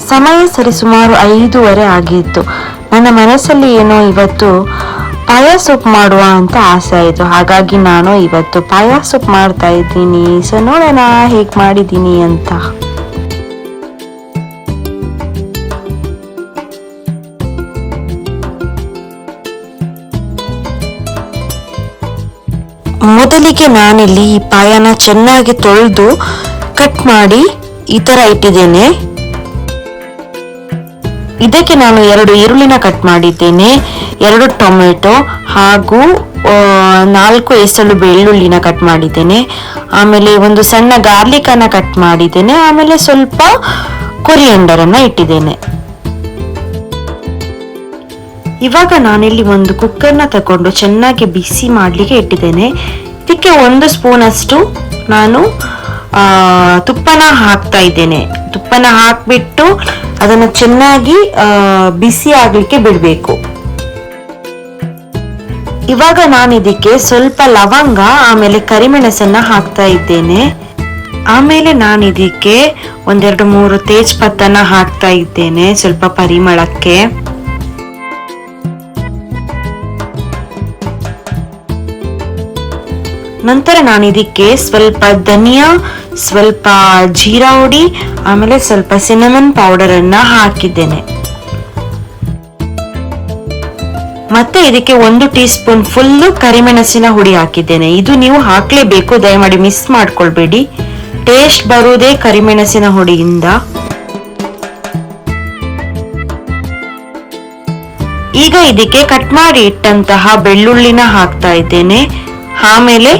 ಸಮಯ ಸರಿಸುಮಾರು 5:30 ಆಗಿತ್ತು. ನನ್ನ ಮನಸ್ಸಲ್ಲಿ ಏನೋ ಇವತ್ತು ಪಾಯಸ ಉಪ್ಪು ಮಾಡುವ ಅಂತ ಆಸೆ ಆಯಿತು. ಹಾಗಾಗಿ ನಾನು ಇವತ್ತು ಪಾಯಸ ಉಪ್ಪು ಮಾಡ್ತಾ ಇದ್ದೀನಿ. ಸೊ ನೋಡೋಣ ಹೇಗೆ ಮಾಡಿದ್ದೀನಿ ಅಂತ. ಮೊದಲಿಗೆ ನಾನಿಲ್ಲಿ ಈ ಪಾಯನ ಚೆನ್ನಾಗಿ ತೊಳೆದು ಕಟ್ ಮಾಡಿ ಈ ತರ ಇಟ್ಟಿದ್ದೇನೆ. ಇದಕ್ಕೆ ನಾನು 2 ಈರುಳ್ಳಿನ ಕಟ್ ಮಾಡಿದ್ದೇನೆ, 2 ಟೊಮೆಟೊ ಹಾಗೂ 4 ಎಸಳು ಬೆಳ್ಳುಳ್ಳಿನ ಕಟ್ ಮಾಡಿದ್ದೇನೆ. ಆಮೇಲೆ ಒಂದು ಸಣ್ಣ ಗಾರ್ಲಿಕ್ ಅನ್ನ ಕಟ್ ಮಾಡಿದ್ದೇನೆ. ಆಮೇಲೆ ಸ್ವಲ್ಪ ಕೊರಿಯಂಡರ್ ಅನ್ನ ಇಟ್ಟಿದ್ದೇನೆ. ಇವಾಗ ನಾನಿಲ್ಲಿ ಒಂದು ಕುಕ್ಕರ್ನ ತಗೊಂಡು ಚೆನ್ನಾಗಿ ಬಿಸಿ ಮಾಡ್ಲಿಕ್ಕೆ ಇಟ್ಟಿದ್ದೇನೆ. ಇದಕ್ಕೆ 1 ಸ್ಪೂನ್ ಅಷ್ಟು ನಾನು ತುಪ್ಪನ ಹಾಕ್ತಾ ಇದ್ದೇನೆ. ತುಪ್ಪನ ಹಾಕ್ಬಿಟ್ಟು ಅದನ್ನು ಚೆನ್ನಾಗಿ ಬಿಸಿ ಆಗ್ಲಿಕ್ಕೆ ಬಿಡ್ಬೇಕು. ಇವಾಗ ನಾನು ಇದಕ್ಕೆ ಸ್ವಲ್ಪ ಲವಂಗ ಆಮೇಲೆ ಕರಿಮೆಣಸನ್ನ ಹಾಕ್ತಾ ಇದ್ದೇನೆ. ಆಮೇಲೆ ನಾನು ಇದಕ್ಕೆ 1-2-3 ತೇಜ್ಪತ್ತನ ಹಾಕ್ತಾ ಇದ್ದೇನೆ ಸ್ವಲ್ಪ ಪರಿಮಳಕ್ಕೆ. ನಂತರ ನಾನು ಇದಕ್ಕೆ ಸ್ವಲ್ಪ ಧನಿಯಾ, ಸ್ವಲ್ಪ ಜೀರಾ ಹುಡಿ, ಆಮೇಲೆ ಸ್ವಲ್ಪ ಸಿನಮನ್ ಪೌಡರ್ ಅನ್ನ ಹಾಕಿದ್ದೇನೆ. ಮತ್ತೆ ಇದಕ್ಕೆ 1 ಟೀ ಸ್ಪೂನ್ ಫುಲ್ ಕರಿಮೆಣಸಿನ ಹುಡಿ ಹಾಕಿದ್ದೇನೆ. ಇದು ನೀವು ಹಾಕ್ಲೇಬೇಕು, ದಯಮಾಡಿ ಮಿಸ್ ಮಾಡ್ಕೊಳ್ಬೇಡಿ. ಟೇಸ್ಟ್ ಬರುವುದೇ ಕರಿಮೆಣಸಿನ ಹುಡಿಯಿಂದ. ಈಗ ಇದಕ್ಕೆ ಕಟ್ ಮಾಡಿ ಇಟ್ಟಂತಹ ಬೆಳ್ಳುಳ್ಳಿನ ಹಾಕ್ತಾ ಇದ್ದೇನೆ. ಆಮೇಲೆ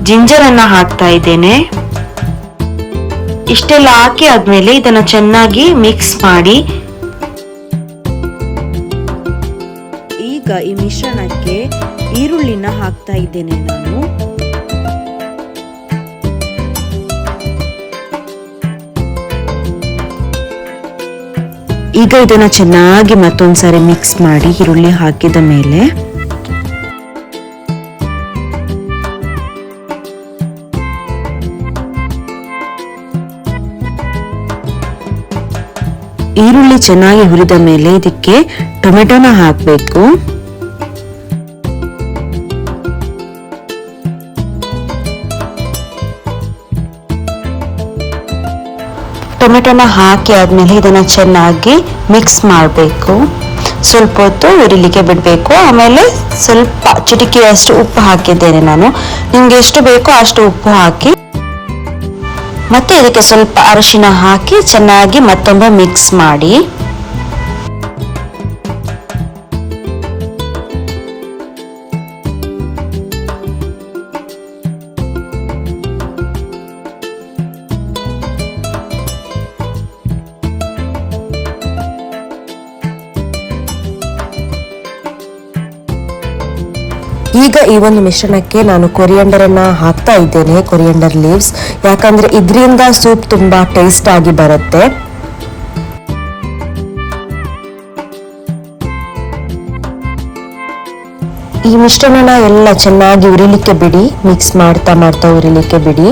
ಜಿಂಜರ್ ಅನ್ನ ಹಾಕ್ತಾ ಇದ್ದೇನೆ. ಇಷ್ಟೆಲ್ಲ ಹಾಕಿ ಆದ್ಮೇಲೆ ಇದನ್ನ ಚೆನ್ನಾಗಿ ಮಿಕ್ಸ್ ಮಾಡಿ ಈಗ ಈ ಮಿಶ್ರಣಕ್ಕೆ ಈರುಳ್ಳಿನ ಹಾಕ್ತಾ ಇದ್ದೇನೆ ನಾನು. ಈಗ ಇದನ್ನ ಚೆನ್ನಾಗಿ ಮತ್ತೊಂದ್ಸರಿ ಮಿಕ್ಸ್ ಮಾಡಿ ಈರುಳ್ಳಿ ಹಾಕಿದ ಮೇಲೆ ಈರುಳ್ಳಿ ಚೆನ್ನಾಗಿ ಹುರಿದ ಮೇಲೆ ಇದಕ್ಕೆ ಟೊಮೆಟೊನ ಹಾಕಬೇಕು. ಟೊಮೆಟೊನ ಹಾಕಿ ಆದ್ಮೇಲೆ ಇದನ್ನ ಚೆನ್ನಾಗಿ ಮಿಕ್ಸ್ ಮಾಡಬೇಕು. ಸ್ವಲ್ಪ ಹೊತ್ತು ಹುರಿಲಿಕ್ಕೆ ಬಿಡಬೇಕು. ಆಮೇಲೆ ಸ್ವಲ್ಪ ಚಿಟಿಕೆಯಷ್ಟು ಉಪ್ಪು ಹಾಕಿದ್ದೇನೆ ನಾನು. ನಿಮ್ಗೆ ಎಷ್ಟು ಬೇಕೋ ಅಷ್ಟು ಉಪ್ಪು ಹಾಕಿ ಮತ್ತೆ ಇದಕ್ಕೆ ಸ್ವಲ್ಪ ಅರಿಶಿನ ಹಾಕಿ ಚೆನ್ನಾಗಿ ಮತ್ತೊಮ್ಮೆ ಮಿಕ್ಸ್ ಮಾಡಿ. ಈಗ ಈ ಒಂದು ಮಿಶ್ರಣಕ್ಕೆ ನಾನು ಕೊರಿಯಂಡರ್ ಅನ್ನ ಹಾಕ್ತಾ ಇದ್ದೇನೆ, ಕೊರಿಯಂಡರ್ ಲೀವ್ಸ್. ಯಾಕಂದ್ರೆ ಇದರಿಂದ ಸೂಪ್ ತುಂಬಾ ಟೇಸ್ಟ್ ಆಗಿ ಬರುತ್ತೆ. ಈ ಮಿಶ್ರಣನ ಎಲ್ಲ ಚೆನ್ನಾಗಿ ಉರಿಲಿಕ್ಕೆ ಬಿಡಿ, ಮಿಕ್ಸ್ ಮಾಡ್ತಾ ಮಾಡ್ತಾ ಉರಿಲಿಕ್ಕೆ ಬಿಡಿ.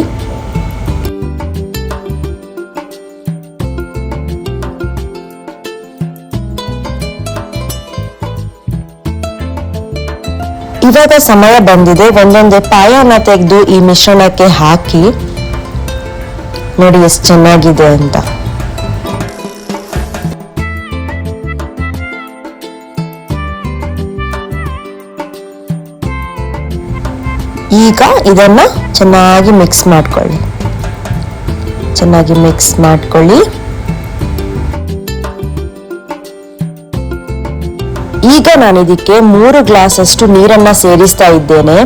ಇವಾಗ ಸಮಯ ಬಂದಿದೆ, ಒಂದೊಂದೇ ಪಾಯನ ತೆಗೆದು ಈ ಮಿಶ್ರಣಕ್ಕೆ ಹಾಕಿ ನೋಡಿ ಎಷ್ಟು ಚೆನ್ನಾಗಿದೆ ಅಂತ. ಈಗ ಇದನ್ನ ಚೆನ್ನಾಗಿ ಮಿಕ್ಸ್ ಮಾಡ್ಕೊಳ್ಳಿ. ಈಗ ನಾನು ಇದಕ್ಕೆ 3 ಗ್ಲಾಸ್ ಅಷ್ಟು ನೀರನ್ನ ಸೇರಿಸ್ತಾ ಇದ್ದೇನೆ.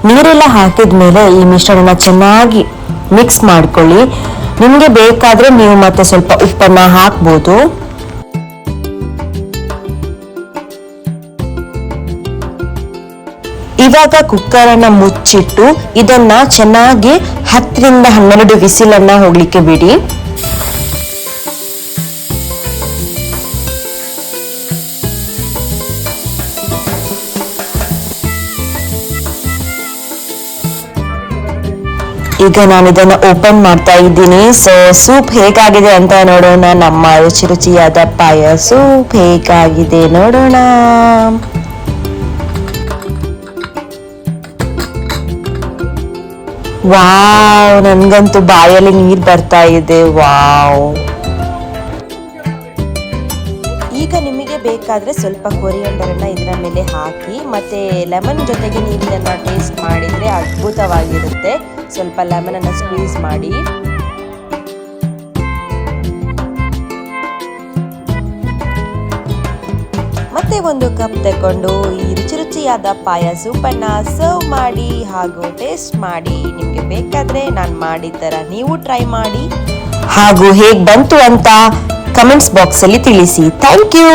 ನೀರೆಲ್ಲ ಹಾಕಿದ್ಮೇಲೆ ಈ ಮಿಶ್ರಣನ ಚೆನ್ನಾಗಿ ಮಿಕ್ಸ್ ಮಾಡ್ಕೊಳ್ಳಿ. ನಿಮಗೆ ಬೇಕಾದ್ರೆ ನೀವು ಮತ್ತೆ ಸ್ವಲ್ಪ ಉಪ್ಪನ್ನ ಹಾಕ್ಬೋದು. ಇವಾಗ ಕುಕ್ಕರ್ ಅನ್ನ ಮುಚ್ಚಿಟ್ಟು ಇದನ್ನ ಚೆನ್ನಾಗಿ 10 ರಿಂದ 12 ವಿಸಿಲನ್ನ ಹೋಗ್ಲಿಕ್ಕೆ ಬಿಡಿ. ಈಗ ನಾನು ಇದನ್ನ ಓಪನ್ ಮಾಡ್ತಾ ಇದ್ದೀನಿ. ಸೊ ಸೂಪ್ ಹೇಗಾಗಿದೆ ಅಂತ ನೋಡೋಣ. ನಮ್ಮ ರುಚಿ ರುಚಿಯಾದ ಪಾಯ ಸೂಪ್ ಹೇಗಾಗಿದೆ ನೋಡೋಣ. ವಾವ್, ನನ್ಗಂತೂ ಬಾಯಲ್ಲಿ ನೀರ್ ಬರ್ತಾ ಇದೆ. ವಾವ್. ಈಗ ನಿಮಗೆ ಬೇಕಾದ್ರೆ ಸ್ವಲ್ಪ ಕೊರಿಯಂಡರನ್ನ ಇದರ ಮೇಲೆ ಹಾಕಿ ಮತ್ತೆ ಲೆಮನ್ ಜೊತೆಗೆ ನೀವು ಇದನ್ನ ಟೇಸ್ಟ್ ಮಾಡಿದ್ರೆ ಅದ್ಭುತವಾಗಿರುತ್ತೆ. ಸ್ವಲ್ಪ ಲೆಮನ್ ಅನ್ನ ಸ್ಕ್ವೀಸ್ ಮಾಡಿ. ಮತ್ತೆ ಒಂದು ಕಪ್ ತಗೊಂಡು ಈ ರುಚಿ ರುಚಿಯಾದ ಪಾಯ ಸೂಪನ್ನ ಸರ್ವ್ ಮಾಡಿ ಹಾಗೂ ಟೇಸ್ಟ್ ಮಾಡಿ. ನಿಮ್ಗೆ ಬೇಕಾದ್ರೆ ನಾನು ಮಾಡಿದ ತರ ನೀವು ಟ್ರೈ ಮಾಡಿ ಹಾಗೂ ಹೇಗ್ ಬಂತು ಅಂತ ಕಮೆಂಟ್ಸ್ ಬಾಕ್ಸ್ ಅಲ್ಲಿ ತಿಳಿಸಿ. Thank you.